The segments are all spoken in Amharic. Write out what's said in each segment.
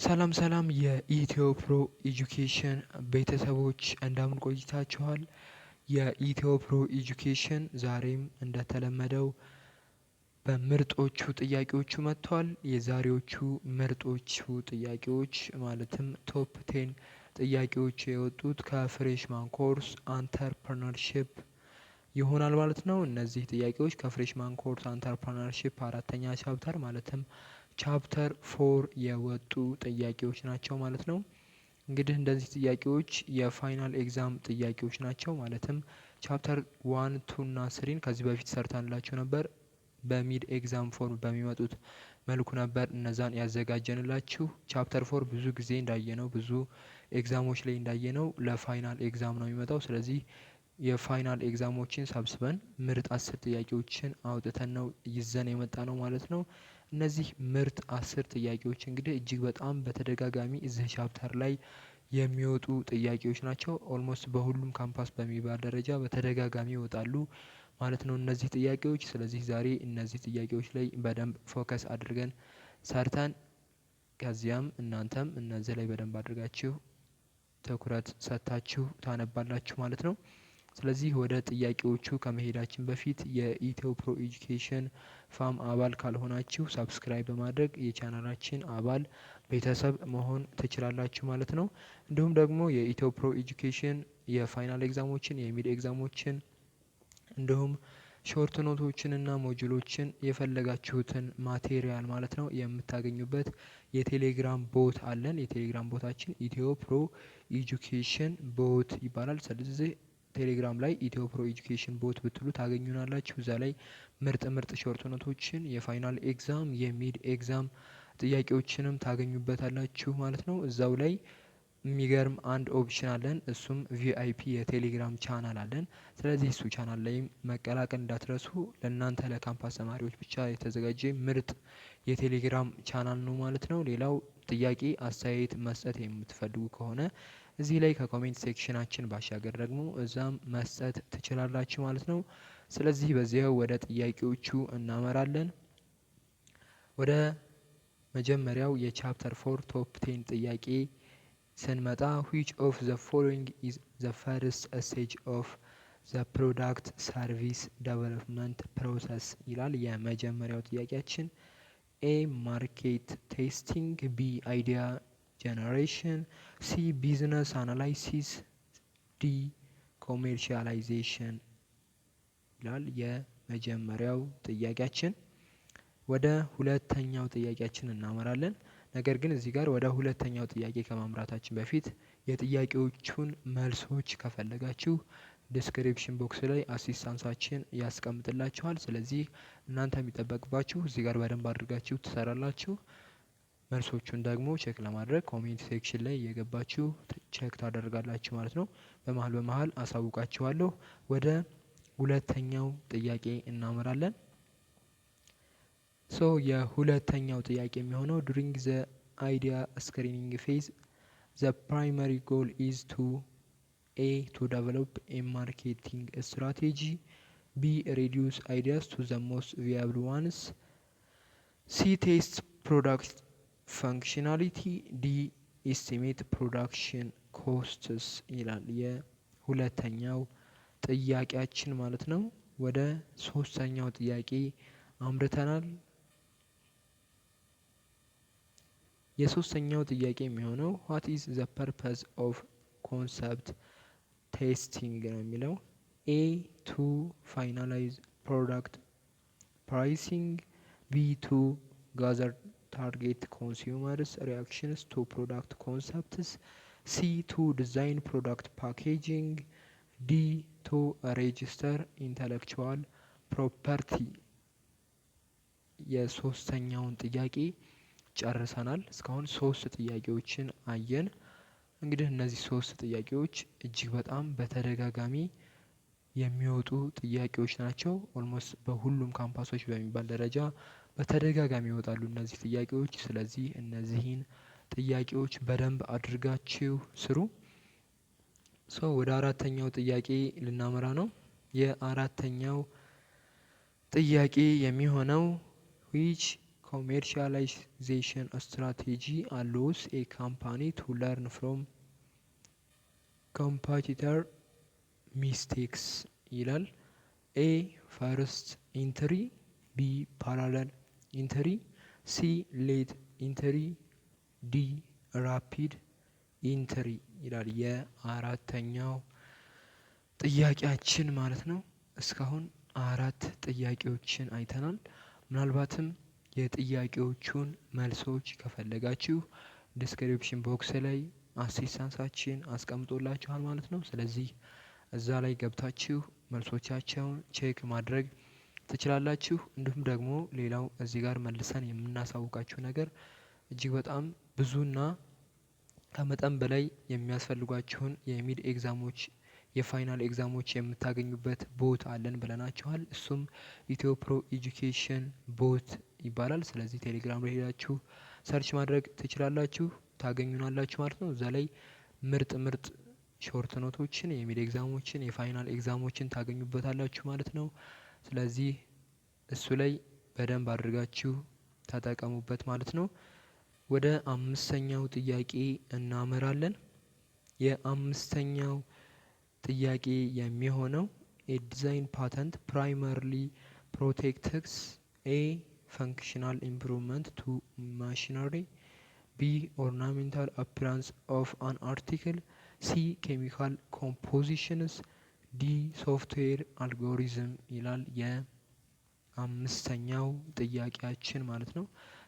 ሰላም ሰላም የኢትዮ ፕሮ ኤጁኬሽን ቤተሰቦች እንደምን ቆይታችኋል? የኢትዮ ፕሮ ኤጁኬሽን ዛሬም እንደተለመደው በምርጦቹ ጥያቄዎቹ መጥቷል። የዛሬዎቹ ምርጦቹ ጥያቄዎች ማለትም ቶፕ 10 ጥያቄዎች የወጡት ከፍሬሽማን ኮርስ አንተርፕረነርሺፕ ይሆናል ማለት ነው። እነዚህ ጥያቄዎች ከፍሬሽማን ኮርስ አንተርፕረነርሺፕ አራተኛ ቻፕተር ማለትም ቻፕተር 4 የወጡ ጥያቄዎች ናቸው ማለት ነው። እንግዲህ እንደዚህ ጥያቄዎች የፋይናል ኤግዛም ጥያቄዎች ናቸው። ማለትም ቻፕተር 1 2 እና 3ን ከዚህ በፊት ሰርተንላችሁ ነበር። በሚድ ኤግዛም ፎርም በሚመጡት መልኩ ነበር እነዛን ያዘጋጀንላችሁ። ቻፕተር 4 ብዙ ጊዜ እንዳየነው ብዙ ኤግዛሞች ላይ እንዳየነው ለፋይናል ኤግዛም ነው የሚመጣው። ስለዚህ የፋይናል ኤግዛሞችን ሰብስበን ምርጥ 10 ጥያቄዎችን አውጥተን ነው ይዘን የመጣ ነው ማለት ነው። እነዚህ ምርጥ 10 ጥያቄዎች እንግዲህ እጅግ በጣም በተደጋጋሚ እዚህ ቻፕተር ላይ የሚወጡ ጥያቄዎች ናቸው። ኦልሞስት በሁሉም ካምፓስ በሚባል ደረጃ በተደጋጋሚ ይወጣሉ ማለት ነው እነዚህ ጥያቄዎች። ስለዚህ ዛሬ እነዚህ ጥያቄዎች ላይ በደንብ ፎከስ አድርገን ሰርተን ከዚያም እናንተም እነዚህ ላይ በደንብ አድርጋችሁ ትኩረት ሰጥታችሁ ታነባላችሁ ማለት ነው። ስለዚህ ወደ ጥያቄዎቹ ከመሄዳችን በፊት የኢትዮ ፕሮ ኤጁኬሽን ፋም አባል ካልሆናችሁ ሰብስክራይብ በማድረግ የቻናላችን አባል ቤተሰብ መሆን ትችላላችሁ ማለት ነው። እንዲሁም ደግሞ የኢትዮ ፕሮ ኤጁኬሽን የፋይናል ኤግዛሞችን የሚድ ኤግዛሞችን እንዲሁም ሾርት ኖቶችን እና ሞጁሎችን የፈለጋችሁትን ማቴሪያል ማለት ነው የምታገኙበት የቴሌግራም ቦት አለን። የቴሌግራም ቦታችን ኢትዮ ፕሮ ኤጁኬሽን ቦት ይባላል። ስለዚህ ቴሌግራም ላይ ኢትዮ ፕሮ ኤጁኬሽን ቦት ብትሉ ታገኙናላችሁ። እዛ ላይ ምርጥ ምርጥ ሾርት ኖቶችን የፋይናል ኤግዛም የሚድ ኤግዛም ጥያቄዎችንም ታገኙበታላችሁ ማለት ነው። እዛው ላይ የሚገርም አንድ ኦፕሽን አለን። እሱም ቪአይፒ የቴሌግራም ቻናል አለን። ስለዚህ እሱ ቻናል ላይ መቀላቀል እንዳትረሱ። ለእናንተ ለካምፓስ ተማሪዎች ብቻ የተዘጋጀ ምርጥ የቴሌግራም ቻናል ነው ማለት ነው። ሌላው ጥያቄ አስተያየት መስጠት የምትፈልጉ ከሆነ እዚህ ላይ ከኮሜንት ሴክሽናችን ባሻገር ደግሞ እዛም መስጠት ትችላላችሁ ማለት ነው። ስለዚህ በዚያው ወደ ጥያቄዎቹ እናመራለን። ወደ መጀመሪያው የቻፕተር 4 ቶፕ 10 ጥያቄ ስንመጣ which of the following is the first stage of the product service development process ይላል የመጀመሪያው ጥያቄያችን። ኤ ማርኬት ቴስቲንግ፣ ቢ አይዲያ ጀነሬሽን፣ ሲ ቢዝነስ አናላይሲስ፣ ዲ ኮሜርሻላይዜሽን ይላል የመጀመሪያው ጥያቄያችን። ወደ ሁለተኛው ጥያቄያችን እናመራለን። ነገር ግን እዚህ ጋር ወደ ሁለተኛው ጥያቄ ከማምራታችን በፊት የጥያቄዎቹን መልሶች ከፈለጋችሁ ዲስክሪፕሽን ቦክስ ላይ አሲስታንሳችን ያስቀምጥላችኋል። ስለዚህ እናንተ የሚጠበቅባችሁ እዚህ ጋር በደንብ አድርጋችሁ ትሰራላችሁ። መልሶቹን ደግሞ ቼክ ለማድረግ ኮሜንት ሴክሽን ላይ የገባችሁ ቼክ ታደርጋላችሁ ማለት ነው። በመሀል አሳውቃችኋለሁ። ወደ ሁለተኛው ጥያቄ እናመራለን። ሶ የሁለተኛው ጥያቄ የሚሆነው ዱሪንግ ዘ አይዲያ ስክሪኒንግ ፌዝ ዘ ፕራይመሪ ጎል ኢዝ ቱ ኤ ቱ ዴቨሎፕ ኤ ማርኬቲንግ ስትራቴጂ፣ ቢ ሬዲዩስ አይዲያስ ቱ ዘ ሞስት ቪያብል ዋንስ፣ ሲ ቴስት ፕሮዳክት ፈንክሽናሊቲ፣ ዲ ኤስቲሜት ፕሮዳክሽን ኮስትስ ይላል የሁለተኛው ጥያቄያችን ማለት ነው። ወደ ሶስተኛው ጥያቄ አምርተናል። የሶስተኛው ጥያቄ የሚሆነው what is the purpose of concept testing ነው የሚለው። ኤ to finalize product pricing፣ ቢ to gather target consumers reactions to product concepts፣ ሲ to design product packaging፣ ዲ to register intellectual property። የሶስተኛውን ጥያቄ ጨርሰናል። እስካሁን 3 ጥያቄዎችን አየን። እንግዲህ እነዚህ 3 ጥያቄዎች እጅግ በጣም በተደጋጋሚ የሚወጡ ጥያቄዎች ናቸው። ኦልሞስት በሁሉም ካምፓሶች በሚባል ደረጃ በተደጋጋሚ ይወጣሉ እነዚህ ጥያቄዎች። ስለዚህ እነዚህን ጥያቄዎች በደንብ አድርጋችሁ ስሩ። ወደ አራተኛው ጥያቄ ልናመራ ነው። የአራተኛው ጥያቄ የሚሆነው which ኮሜርሻላይዜሽን ስትራቴጂ አሎውስ ኤ ካምፓኒ ቱ ለርን ፍሮም ኮምፓቲተር ሚስቴክስ ይላል። ኤ ፈርስት ኢንትሪ፣ ቢ ፓራለል ኢንትሪ፣ ሲ ሌት ኢንትሪ፣ ዲ ራፒድ ኢንትሪ ይላል የአራተኛው ጥያቄያችን ማለት ነው። እስካሁን አራት ጥያቄዎችን አይተናል። ምናልባትም የጥያቄዎቹን መልሶች ከፈለጋችሁ ዲስክሪፕሽን ቦክስ ላይ አሲስታንሳችን አስቀምጦላችኋል ማለት ነው። ስለዚህ እዛ ላይ ገብታችሁ መልሶቻቸውን ቼክ ማድረግ ትችላላችሁ። እንዲሁም ደግሞ ሌላው እዚህ ጋር መልሰን የምናሳውቃችሁ ነገር እጅግ በጣም ብዙና ከመጠን በላይ የሚያስፈልጓችሁን የሚድ ኤግዛሞች የፋይናል ኤግዛሞች የምታገኙበት ቦት አለን ብለናችኋል። እሱም ኢትዮ ፕሮ ኤጁኬሽን ቦት ይባላል። ስለዚህ ቴሌግራም ላይ ሄዳችሁ ሰርች ማድረግ ትችላላችሁ፣ ታገኙናላችሁ ማለት ነው። እዛ ላይ ምርጥ ምርጥ ሾርት ኖቶችን የሚድ ኤግዛሞችን የፋይናል ኤግዛሞችን ታገኙበታላችሁ ማለት ነው። ስለዚህ እሱ ላይ በደንብ አድርጋችሁ ተጠቀሙበት ማለት ነው። ወደ አምስተኛው ጥያቄ እናመራለን። የአምስተኛው ጥያቄ የሚሆነው ኤ ዲዛይን ፓተንት ፕራይመርሊ ፕሮቴክትስ ኤ ፈንክሽናል ኢምፕሩቭመንት ቱ ማሽነሪ፣ ቢ ኦርናሜንታል አፒራንስ ኦፍ አን አርቲክል፣ ሲ ኬሚካል ኮምፖዚሽንስ፣ ዲ ሶፍትዌር አልጎሪዝም ይላል የአምስተኛው ጥያቄያችን ማለት ነው።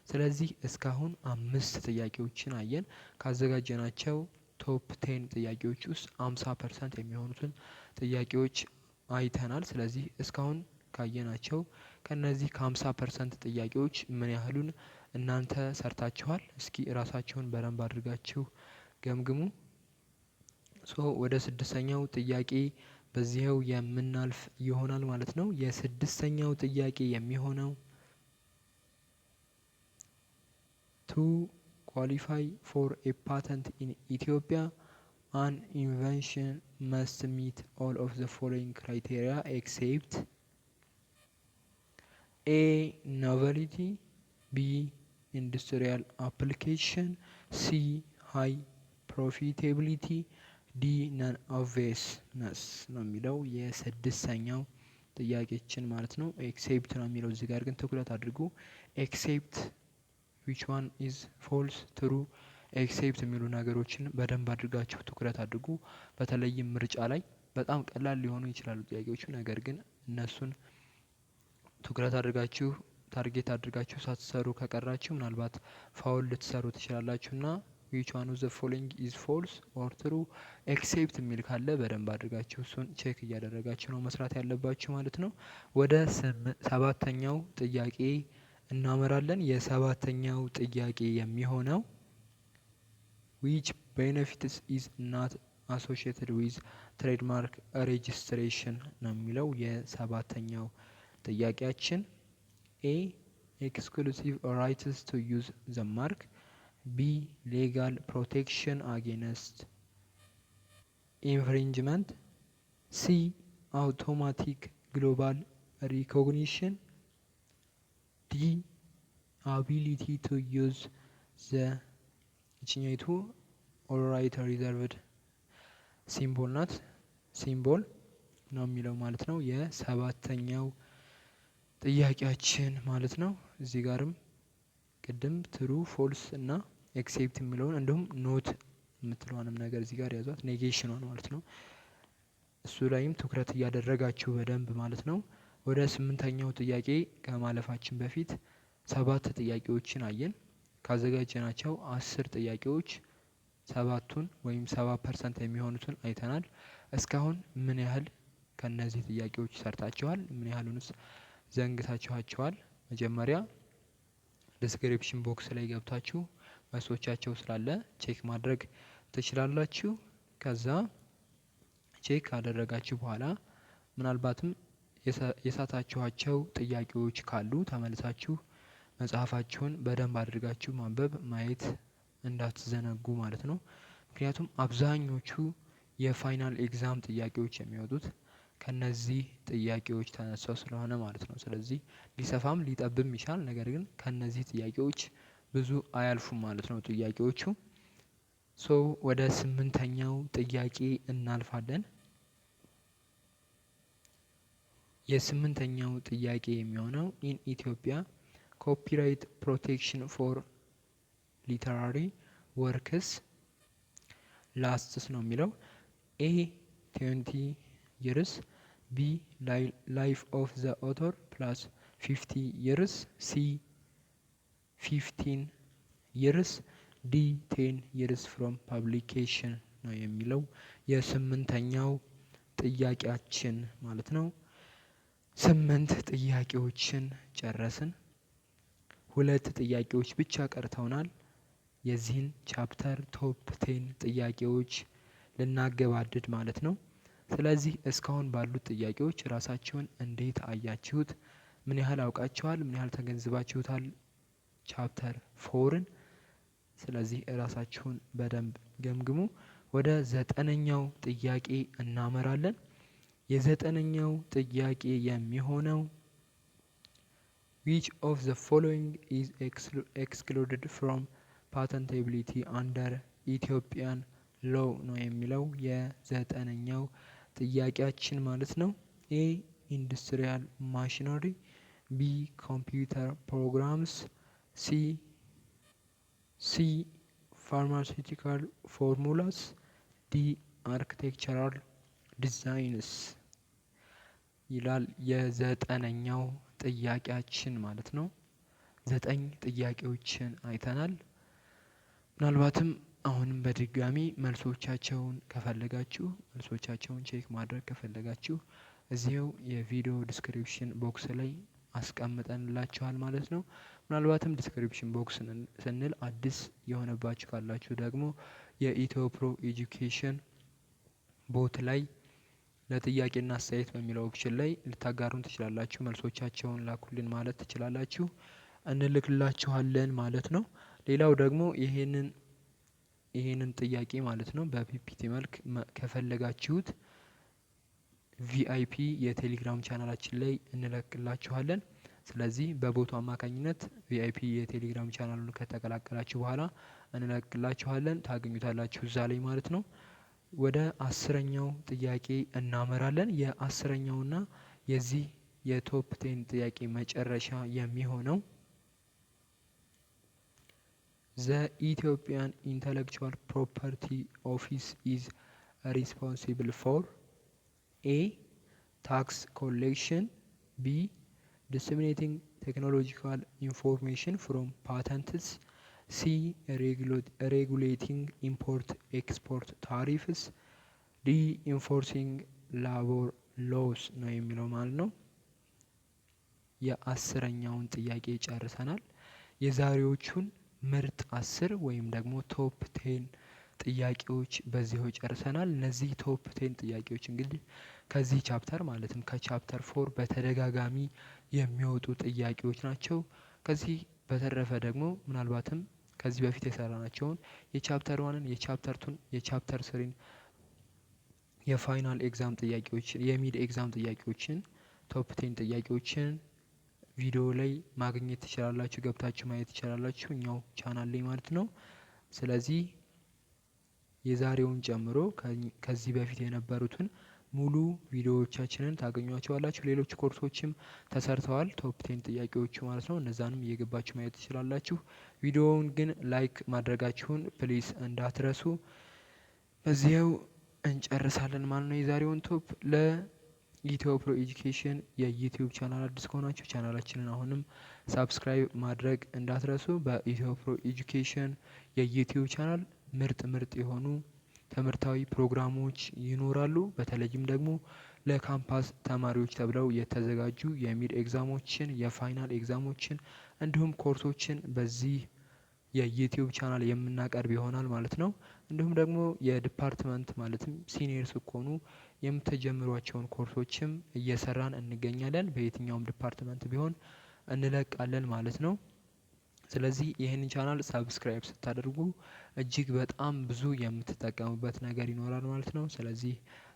ስለዚህ እስካሁን 5 ጥያቄዎችን አየን። ካዘጋጀናቸው ቶፕ 10 ጥያቄዎች ውስጥ 50% የሚሆኑትን ጥያቄዎች አይተናል። ስለዚህ እስካሁን ካየናቸው ከነዚህ ከ50% ጥያቄዎች ምን ያህሉን እናንተ ሰርታችኋል? እስኪ ራሳችሁን በደንብ አድርጋችሁ ገምግሙ። ወደ ስድስተኛው ጥያቄ በዚህው የምናልፍ ይሆናል ማለት ነው። የስድስተኛው ጥያቄ የሚሆነው to qualify for a patent in Ethiopia, an invention must meet all of the following criteria except A. Novelty, B. Industrial application, C. High profitability, D. Non-obviousness ነው የሚለው የስድስተኛው ጥያቄችን ማለት ነው። ኤክሴፕት ነው የሚለው እዚህ ጋር ግን ትኩረት አድርጉ። ኤክሴፕት which one is false true ኤክሴፕት የሚሉ ነገሮችን በደንብ አድርጋችሁ ትኩረት አድርጉ። በተለይም ምርጫ ላይ በጣም ቀላል ሊሆኑ ይችላሉ ጥያቄዎቹ፣ ነገር ግን እነሱን ትኩረት አድርጋችሁ ታርጌት አድርጋችሁ ሳትሰሩ ከቀራችሁ ምናልባት ፋውል ልትሰሩ ትችላላችሁና which one of the following is false or true ኤክሴፕት የሚል ካለ በደንብ አድርጋችሁ እሱን ቼክ እያደረጋችሁ ነው መስራት ያለባችሁ ማለት ነው። ወደ ሰባተኛው ጥያቄ እናመራለን። የሰባተኛው ጥያቄ የሚሆነው which benefits is not associated with trademark registration ነው የሚለው የሰባተኛው ጥያቄያችን። A. exclusive rights to use the mark, B. legal protection against infringement, C. automatic global recognition, D. ability to use the ይችኛይቱ ኦልራይት ሪዘርቭድ ሲምቦል ናት፣ ሲምቦል ነው የሚለው ማለት ነው የሰባተኛው ጥያቄያችን ማለት ነው። እዚህ ጋርም ቅድም ትሩ ፎልስ እና ኤክሴፕት የሚለውን እንዲሁም ኖት የምትለዋንም ነገር እዚህ ጋር ያዟት፣ ኔጌሽኗን ማለት ነው። እሱ ላይም ትኩረት እያደረጋችሁ በደንብ ማለት ነው። ወደ ስምንተኛው ጥያቄ ከማለፋችን በፊት 7 ጥያቄዎችን አየን። ካዘጋጀናቸው 10 ጥያቄዎች 7ቱን ወይም 70% የሚሆኑትን አይተናል። እስካሁን ምን ያህል ከነዚህ ጥያቄዎች ሰርታችኋል? ምን ያህሉንስ ዘንግታችኋቸዋል? መጀመሪያ ዲስክሪፕሽን ቦክስ ላይ ገብታችሁ መልሶቻቸው ስላለ ቼክ ማድረግ ትችላላችሁ። ከዛ ቼክ ካደረጋችሁ በኋላ ምናልባትም የሳታችኋቸው ጥያቄዎች ካሉ ተመልሳችሁ መጽሐፋችሁን በደንብ አድርጋችሁ ማንበብ ማየት እንዳትዘነጉ ማለት ነው። ምክንያቱም አብዛኞቹ የፋይናል ኤግዛም ጥያቄዎች የሚወጡት ከነዚህ ጥያቄዎች ተነሳው ስለሆነ ማለት ነው። ስለዚህ ሊሰፋም ሊጠብም ይችላል። ነገር ግን ከነዚህ ጥያቄዎች ብዙ አያልፉም ማለት ነው ጥያቄዎቹ። ሶ ወደ 8ኛው ጥያቄ እናልፋለን። የ8ኛው ጥያቄ የሚሆነው ኢን ኢትዮጵያ ኮፒራይት ፕሮቴክሽን ፎር ሊተራሪ ወርክስ ላስትስ ነው የሚለው። ኤ 20 years፣ ቢ ላይፍ ኦፍ ዘ ኦተር ፕላስ 50 years፣ ሲ 15 years፣ ዲ 10 years ፍሮም ፐብሊኬሽን ነው የሚለው የ8ኛው ጥያቄያችን ማለት ነው። 8 ጥያቄዎችን ጨረስን። 2 ጥያቄዎች ብቻ ቀርተውናል። የዚህን ቻፕተር ቶፕ 10 ጥያቄዎች ልናገባድድ ማለት ነው። ስለዚህ እስካሁን ባሉት ጥያቄዎች ራሳችሁን እንዴት አያችሁት? ምን ያህል አውቃችኋል? ምን ያህል ተገንዝባችሁታል ቻፕተር 4ን? ስለዚህ ራሳችሁን በደንብ ገምግሙ። ወደ 9ኛው ጥያቄ እናመራለን። የ9ኛው ጥያቄ የሚሆነው which of the following is excluded from patentability under Ethiopian law ነው የሚለው የ9ኛው ጥያቄያችን ማለት ነው። ኤ ኢንዱስትሪያል ማሽነሪ፣ ቢ ኮምፒውተር ፕሮግራምስ፣ ሲ ፋርማሲውቲካል ፎርሙላስ፣ ዲ አርክቴክቸራል ዲዛይንስ ይላል የ9ኛው ጥያቄያችን ማለት ነው። 9 ጥያቄዎችን አይተናል። ምናልባትም አሁንም በድጋሚ መልሶቻቸውን ከፈለጋችሁ መልሶቻቸውን ቼክ ማድረግ ከፈለጋችሁ እዚያው የቪዲዮ ዲስክሪፕሽን ቦክስ ላይ አስቀምጠንላችኋል ማለት ነው። ምናልባትም ዲስክሪፕሽን ቦክስ ስንል አዲስ የሆነባችሁ ካላችሁ ደግሞ የኢትዮ ፕሮ ኤጁኬሽን ቦት ላይ ለጥያቄና አስተያየት በሚለው ኦፕሽን ላይ ልታጋሩን ትችላላችሁ። መልሶቻቸውን ላኩልን ማለት ትችላላችሁ፣ እንልክላችኋለን ማለት ነው። ሌላው ደግሞ ይሄንን ጥያቄ ማለት ነው በፒፒቲ መልክ ከፈለጋችሁት ቪአይፒ የቴሌግራም ቻናላችን ላይ እንለቅላችኋለን። ስለዚህ በቦቱ አማካኝነት ቪአይፒ የቴሌግራም ቻናሉን ከተቀላቀላችሁ በኋላ እንለቅላችኋለን፣ ታገኙታላችሁ እዛ ላይ ማለት ነው። ወደ 10ኛው ጥያቄ እናመራለን። የ10ኛውና የዚህ የቶፕ 10 ጥያቄ መጨረሻ የሚሆነው The Ethiopian Intellectual Property Office is responsible for A. Tax collection, B. Disseminating technological information from patents, C. Regulating import-export tariffs, D. Enforcing labor laws ነው የሚለው ማለት ነው። የ10ኛውን ጥያቄ ጨርሰናል። የዛሬዎቹን ምርጥ 10 ወይም ደግሞ ቶፕ 10 ጥያቄዎች በዚሁ ጨርሰናል። እነዚህ ቶፕ 10 ጥያቄዎች እንግዲህ ከዚህ ቻፕተር ማለትም ከቻፕተር 4 በተደጋጋሚ የሚወጡ ጥያቄዎች ናቸው። ከዚህ በተረፈ ደግሞ ምናልባትም ከዚህ በፊት የሰራናቸውን የቻፕተር 1ን፣ የቻፕተር 2ን፣ የቻፕተር 3ን የፋይናል ኤግዛም ጥያቄዎችን፣ የሚድ ኤግዛም ጥያቄዎችን፣ ቶፕ 10 ጥያቄዎችን ቪዲዮ ላይ ማግኘት ትችላላችሁ፣ ገብታችሁ ማየት ትችላላችሁ እኛው ቻናል ላይ ማለት ነው። ስለዚህ የዛሬውን ጨምሮ ከዚህ በፊት የነበሩትን ሙሉ ቪዲዮዎቻችንን ታገኟቸዋላችሁ። ሌሎች ኮርሶችም ተሰርተዋል ቶፕ 10 ጥያቄዎቹ ማለት ነው። እነዛንም እየገባችሁ ማየት ትችላላችሁ። ቪዲዮውን ግን ላይክ ማድረጋችሁን ፕሊስ እንዳትረሱ። በዚያው እንጨርሳለን ማለት ነው የዛሬውን ቶፕ። ለኢትዮ ፕሮ ኤጁኬሽን የዩቲዩብ ቻናል አዲስ ከሆናችሁ ቻናላችንን አሁንም ሳብስክራይብ ማድረግ እንዳትረሱ። በኢትዮ ፕሮ ኤጁኬሽን የዩቲዩብ ቻናል ምርጥ የሆኑ ትምህርታዊ ፕሮግራሞች ይኖራሉ። በተለይም ደግሞ ለካምፓስ ተማሪዎች ተብለው የተዘጋጁ የሚድ ኤግዛሞችን፣ የፋይናል ኤግዛሞችን እንዲሁም ኮርሶችን በዚህ የዩቲዩብ ቻናል የምናቀርብ ይሆናል ማለት ነው። እንዲሁም ደግሞ የዲፓርትመንት ማለትም ሲኒየር ስትሆኑ የምትጀምሯቸውን ኮርሶችም እየሰራን እንገኛለን። በየትኛውም ዲፓርትመንት ቢሆን እንለቃለን ማለት ነው። ስለዚህ ይህንን ቻናል ሰብስክራይብ ስታደርጉ እጅግ በጣም ብዙ የምትጠቀሙበት ነገር ይኖራል ማለት ነው። ስለዚህ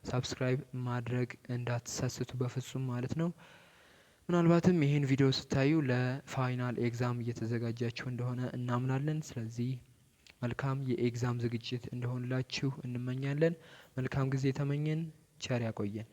ሰብስክራይብ ማድረግ እንዳትሰስቱ በፍጹም ማለት ነው። ምናልባትም ይህን ቪዲዮ ስታዩ ለፋይናል ኤግዛም እየተዘጋጃችሁ እንደሆነ እናምናለን። ስለዚህ መልካም የኤግዛም ዝግጅት እንደሆንላችሁ እንመኛለን። መልካም ጊዜ ተመኘን። ቸር ያቆየን።